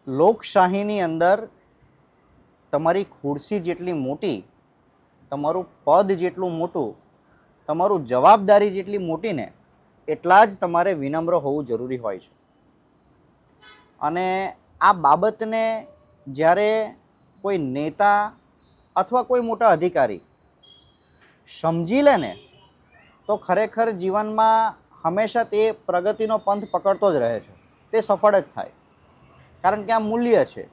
લોકશાહીની અંદર તમારી ખુરશી જેટલી મોટી, તમારું પદ જેટલું મોટું, તમારું જવાબદારી જેટલી મોટી ને એટલા જ તમારે વિનમ્ર હોવું જરૂરી હોય છે. અને આ બાબતને જ્યારે કોઈ નેતા અથવા કોઈ મોટા અધિકારી સમજી લે ને તો ખરેખર જીવનમાં હંમેશા તે પ્રગતિનો પંથ પકડતો જ રહે છે, તે સફળ જ થાય. કારણ કે આ મૂલ્ય છે.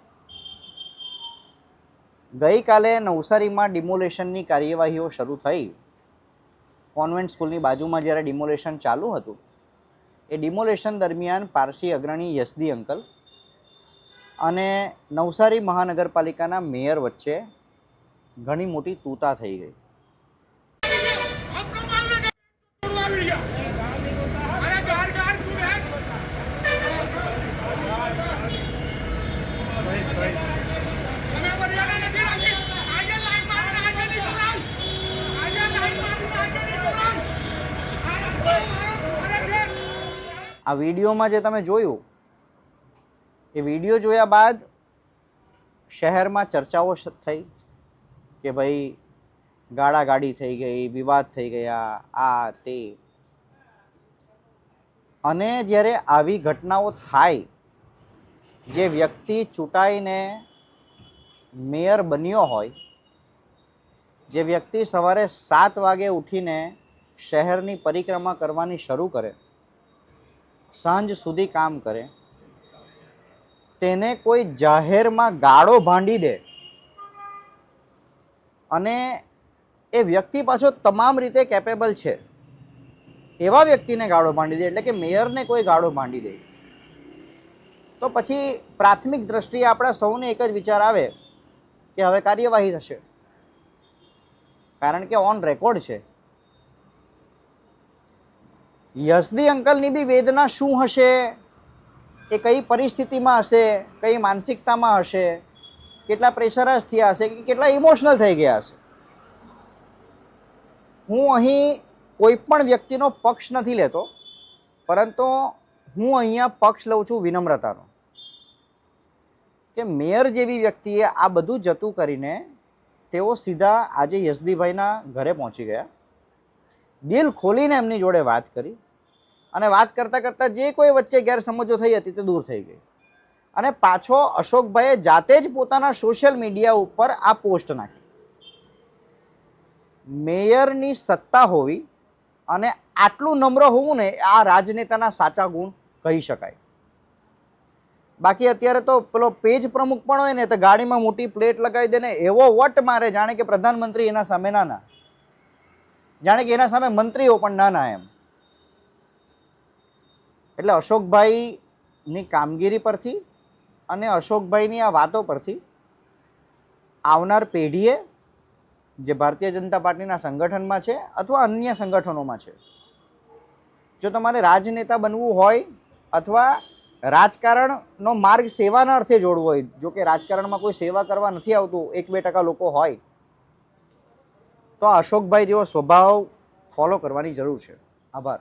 ગઈકાલે નવસારીમાં ડિમોલેશનની કાર્યવાહીઓ શરૂ થઈ. કોન્વેન્ટ સ્કૂલની બાજુમાં જ્યારે ડિમોલેશન ચાલુ હતું, એ ડિમોલેશન દરમિયાન પારસી અગ્રણી યસદી અંકલ અને નવસારી મહાનગરપાલિકાના મેયર વચ્ચે ઘણી મોટી તૂતા થઈ ગઈ. આ વિડીયોમાં જે તમે જોયું, એ વિડીયો જોયા બાદ શહેરમાં ચર્ચાઓ થઈ કે ભાઈ ગાળાગાડી થઈ ગઈ, વિવાદ થઈ ગયા, આ તે. અને જ્યારે આવી ઘટનાઓ થાય, જે વ્યક્તિ ચૂંટાઈને મેયર બન્યો હોય, જે વ્યક્તિ સવારે 7 વાગે ઉઠીને શહેરની પરિક્રમા કરવાની શરૂ કરે, સાંજ સુધી કામ કરે, તેને કોઈ જાહેરમાં ગાળો ભાંડી દે અને એ વ્યક્તિ પાછો તમામ રીતે કેપેબલ છે એવા વ્યક્તિને ગાળો ભાંડી દે, એટલે કે મેયરને કોઈ ગાળો ભાંડી દે, તો પછી પ્રાથમિક દ્રષ્ટિએ આપણા સૌને એક જ વિચાર આવે કે હવે કાર્યવાહી થશે. કારણ કે ઓન રેકોર્ડ છે. યસદી અંકલની બી વેદના શું હશે, એ કઈ પરિસ્થિતિમાં હશે, કઈ માનસિકતામાં હશે, કેટલા પ્રેશરાઇઝ થયા હશે, કે કેટલા ઇમોશનલ થઈ ગયા હશે. હું અહીં કોઈ પણ વ્યક્તિનો પક્ષ નથી લેતો, પરંતુ હું અહીંયા પક્ષ લઉં છું વિનમ્રતાનો. કે મેયર જેવી વ્યક્તિએ આ બધું જતું કરીને તેઓ સીધા આજે યસદીભાઈના ઘરે પહોંચી ગયા, દિલ ખોલીને એમની જોડે વાત કરી, અને વાત કરતાં કરતાં જે કોઈ વચ્ચે ગેરસમજો થઈ હતી તે દૂર થઈ ગઈ. અને પાછો અશોકભાઈએ જાતે જ પોતાના સોશિયલ મીડિયા ઉપર આ પોસ્ટ નાખી. મેયરની સત્તા હોવી અને આટલું નમ્ર હોવું ને, આ રાજનેતાના સાચા ગુણ કહી શકાય. બાકી અત્યારે તો પેલો પેજ પ્રમુખ પણ હોય ને, તો ગાડીમાં મોટી પ્લેટ લગાવી દે ને એવો વટ મારે, જાણે કે પ્રધાનમંત્રી એના સામે નાના, જાણે કે એના સામે મંત્રીઓ પણ નાના એમ. એટલે અશોકભાઈની કામગીરી પરથી અને અશોકભાઈની આ વાતો પરથી આવનાર પેઢીએ, જે ભારતીય જનતા પાર્ટીના સંગઠનમાં છે અથવા અન્ય સંગઠનોમાં છે, જો તમારે રાજનેતા બનવું હોય અથવા રાજકારણનો માર્ગ સેવાના અર્થે જોડવો હોય, જો કે રાજકારણમાં કોઈ સેવા કરવા નથી આવતું, 1-2% લોકો હોય, તો અશોકભાઈ જેવો સ્વભાવ ફોલો કરવાની જરૂર છે. આભાર.